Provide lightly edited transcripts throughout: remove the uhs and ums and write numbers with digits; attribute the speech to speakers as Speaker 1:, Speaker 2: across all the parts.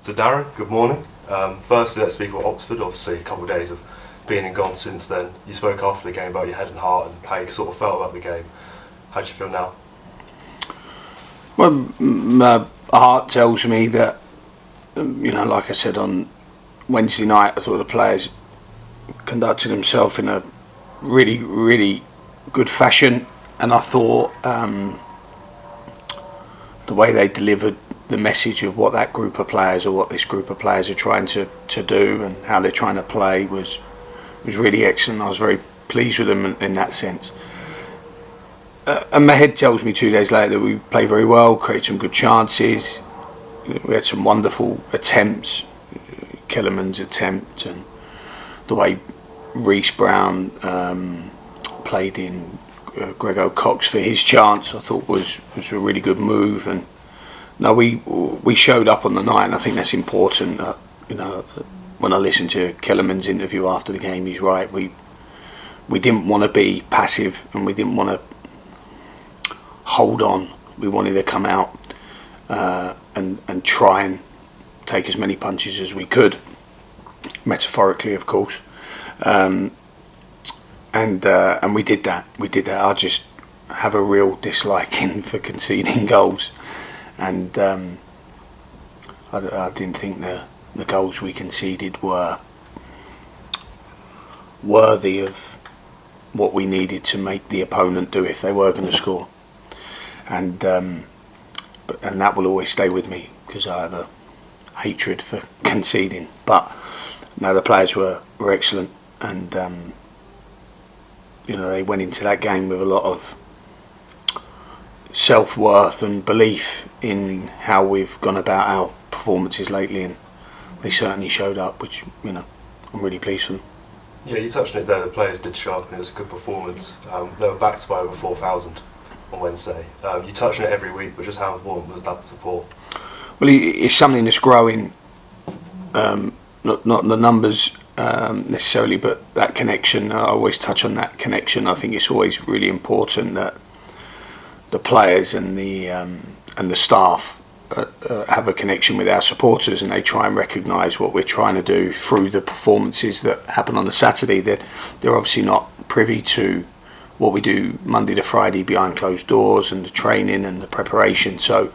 Speaker 1: So Darren, good morning. Firstly, let's speak about Oxford. Obviously, a couple of days of being and gone since then. You spoke after the game about your head and heart and how you sort of felt about the game. How do you feel now?
Speaker 2: Well, my heart tells me that, like I said on Wednesday night, I thought the players conducted themselves in a really, really good fashion, and I thought the way they delivered the message of what that group of players or what this group of players are trying to do and how they're trying to play was really excellent. I was very pleased with them in that sense. And my head tells me 2 days later that we played very well, created some good chances. We had some wonderful attempts, Kellerman's attempt, and the way Reece Brown played in Greg O'Cox for his chance, I thought was a really good move. And no, we showed up on the night, and I think that's important. When I listened to Kellerman's interview after the game, he's right. We didn't want to be passive, and we didn't want to hold on. We wanted to come out and try and take as many punches as we could, metaphorically, of course. And we did that. I just have a real disliking for conceding goals, and I didn't think the goals we conceded were worthy of what we needed to make the opponent do if they were going to score. And that will always stay with me because I have a hatred for conceding. But no, the players were excellent, and they went into that game with a lot of self-worth and belief in how we've gone about our performances lately, and they certainly showed up, which I'm really pleased for them.
Speaker 1: Yeah, you touched on it there. The players did show up, and it was a good performance. They were backed by over 4,000 on Wednesday. You touch on it every week, but just how important was that support?
Speaker 2: Well, it's something that's growing. Not the numbers necessarily, but that connection. I always touch on that connection. I think it's always really important that the players and the staff have a connection with our supporters, and they try and recognise what we're trying to do through the performances that happen on the Saturday. That they're obviously not privy to what we do Monday to Friday behind closed doors and the training and the preparation. So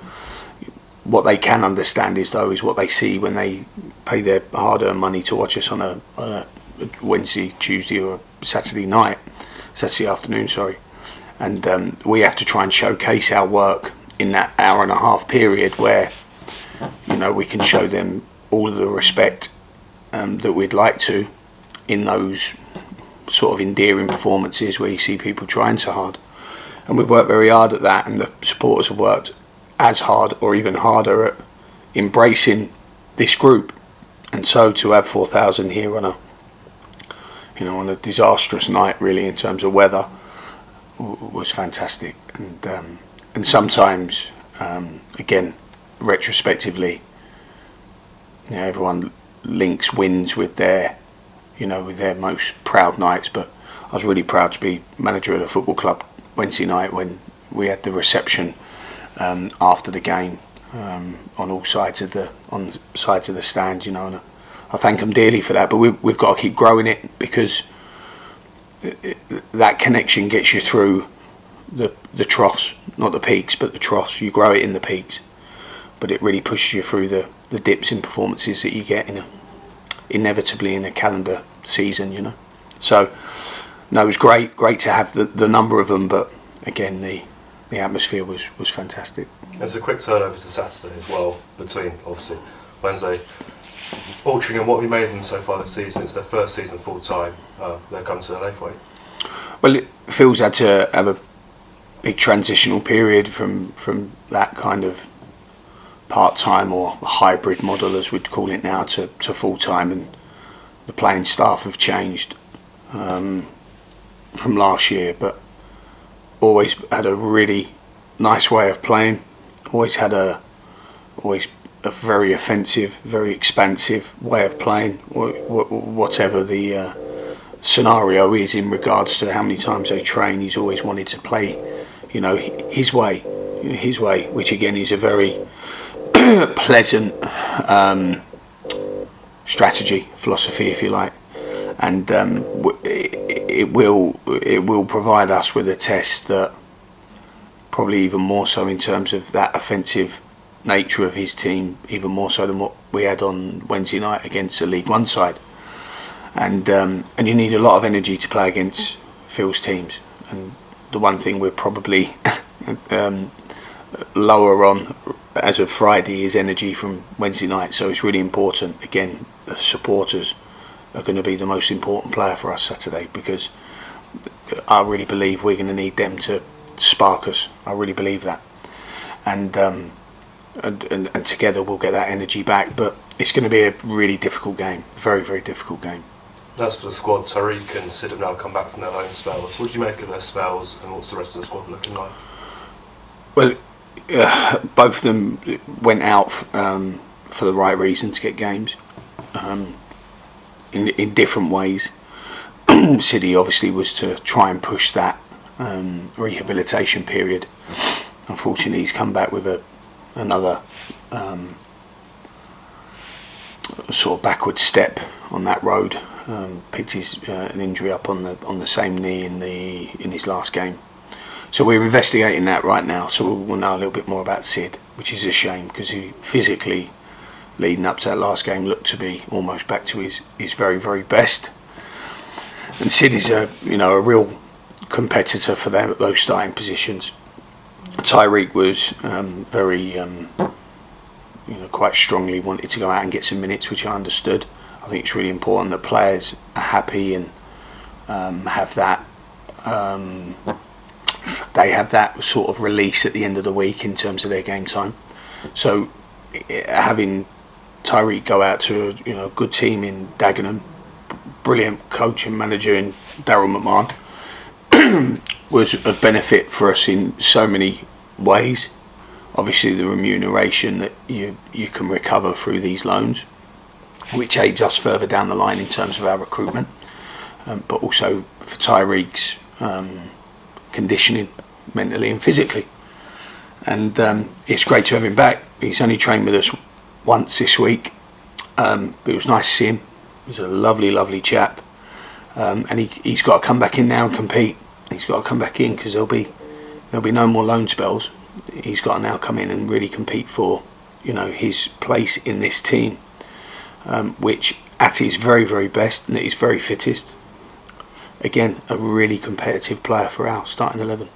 Speaker 2: what they can understand is what they see when they pay their hard-earned money to watch us on a Wednesday, Tuesday or Saturday afternoon, and we have to try and showcase our work in that hour and a half period where we can show them all of the respect that we'd like to in those sort of endearing performances where you see people trying so hard. And we've worked very hard at that, and the supporters have worked as hard or even harder at embracing this group. And so to have 4,000 here on a disastrous night really in terms of weather was fantastic. And sometimes again, retrospectively, everyone links wins with their most proud nights, but I was really proud to be manager of the football club Wednesday night when we had the reception after the game on sides of the stand, and I thank them dearly for that. But we've got to keep growing it, because that connection gets you through the troughs, not the peaks, but the troughs. You grow it in the peaks, but it really pushes you through the dips in performances that you get inevitably in a calendar season, So no, it was great to have the number of them, but again the atmosphere was fantastic.
Speaker 1: There's a quick turnover to Saturday as well, between obviously Wednesday. Altrincham, what have you made of them so far this season? It's their first season full time. They've come to an 8th way.
Speaker 2: Well, Phil's had to have a big transitional period from that kind of part-time or hybrid model, as we'd call it now, to full-time, and the playing staff have changed from last year, but always had a really nice way of playing, always a very offensive, very expansive way of playing, whatever the scenario is in regards to how many times they train. He's always wanted to play his way, which again is a very pleasant strategy, philosophy, if you like, and it will provide us with a test that probably even more so in terms of that offensive nature of his team, even more so than what we had on Wednesday night against a League One side. And you need a lot of energy to play against Phil's teams. And the one thing we're probably lower on as of Friday is energy from Wednesday night. So it's really important. Again, the supporters are going to be the most important player for us Saturday, because I really believe we're going to need them to spark us. I really believe that. And together we'll get that energy back. But it's going to be a really difficult game. Very, very difficult game.
Speaker 1: As for the squad, Tariq and Sid have now come back from their loan spells. What do you make of their spells, and what's the rest of the squad looking like?
Speaker 2: Well, both of them went out for the right reason, to get games in different ways. City obviously was to try and push that rehabilitation period. Unfortunately, he's come back with another sort of backward step on that road. Picked an injury up on the same knee in his last game. So we're investigating that right now. So we'll know a little bit more about Sid, which is a shame, because he physically, leading up to that last game, looked to be almost back to his very, very best. And Sid is a real competitor for them at those starting positions. Tariq was very quite strongly wanted to go out and get some minutes, which I understood. I think it's really important that players are happy and have that. They have that sort of release at the end of the week in terms of their game time. So having Tariq go out to a good team in Dagenham, brilliant coach and manager in Darren McMahon, was of benefit for us in so many ways. Obviously, the remuneration that you can recover through these loans, which aids us further down the line in terms of our recruitment, but also for Tariq's conditioning mentally and physically. And it's great to have him back. He's only trained with us once this week, but it was nice to see him. He's a lovely, lovely chap, and he's got to come back in now and compete. He's got to come back in, because there'll be no more loan spells. He's got to now come in and really compete for his place in this team, which at his very, very best and at his very fittest. Again, a really competitive player for our starting 11.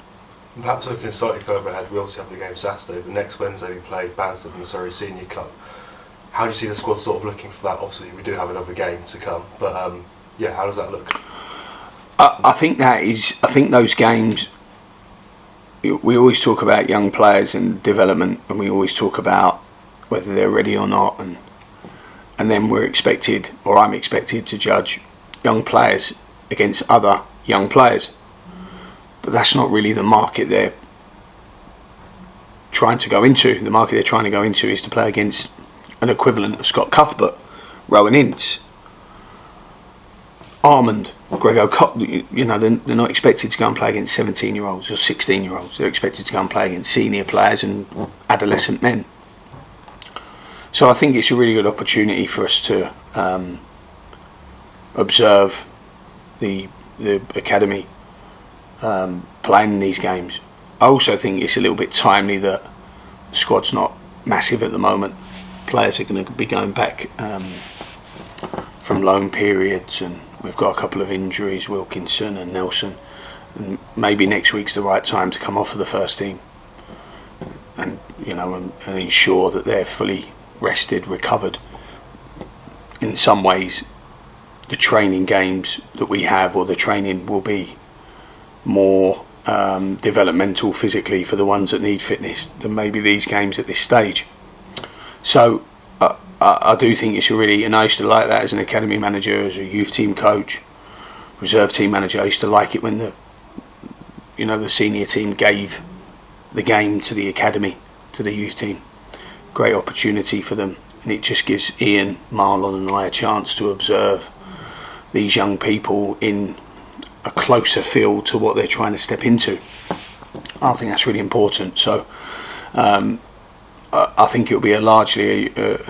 Speaker 1: Perhaps looking slightly further ahead, we obviously have the game Saturday, but next Wednesday we play Banstead in the Surrey Senior Cup. How do you see the squad sort of looking for that? Obviously we do have another game to come, but how does that look?
Speaker 2: I think those games, we always talk about young players and development, and we always talk about whether they're ready or not, and then I'm expected to judge young players against other young players. But that's not really the market they're trying to go into. The market they're trying to go into is to play against an equivalent of Scott Cuthbert, Rowan Ince, Armand, Greg O'Connor. They're not expected to go and play against 17-year-olds or 16-year-olds. They're expected to go and play against senior players and adolescent men. So I think it's a really good opportunity for us to observe the academy playing these games. I also think it's a little bit timely that the squad's not massive at the moment. Players are going to be going back from loan periods, and we've got a couple of injuries, Wilkinson and Nelson, and maybe next week's the right time to come off of the first team and ensure that they're fully rested, recovered. In some ways, the training games that we have, or the training, will be more developmental physically for the ones that need fitness than maybe these games at this stage. So I do think it's and I used to like that as an academy manager, as a youth team coach, reserve team manager. I used to like it when the senior team gave the game to the academy, to the youth team. Great opportunity for them, and it just gives Ian, Marlon and I a chance to observe these young people in a closer field to what they're trying to step into. I think that's really important. So I think it'll be an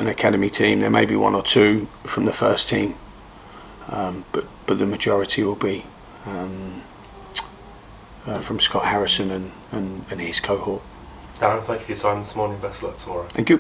Speaker 2: academy team. There may be one or two from the first team, but the majority will be from Scott Harrison and his cohort.
Speaker 1: Darren, thank you for your time this morning. Best of luck tomorrow.
Speaker 2: Thank you.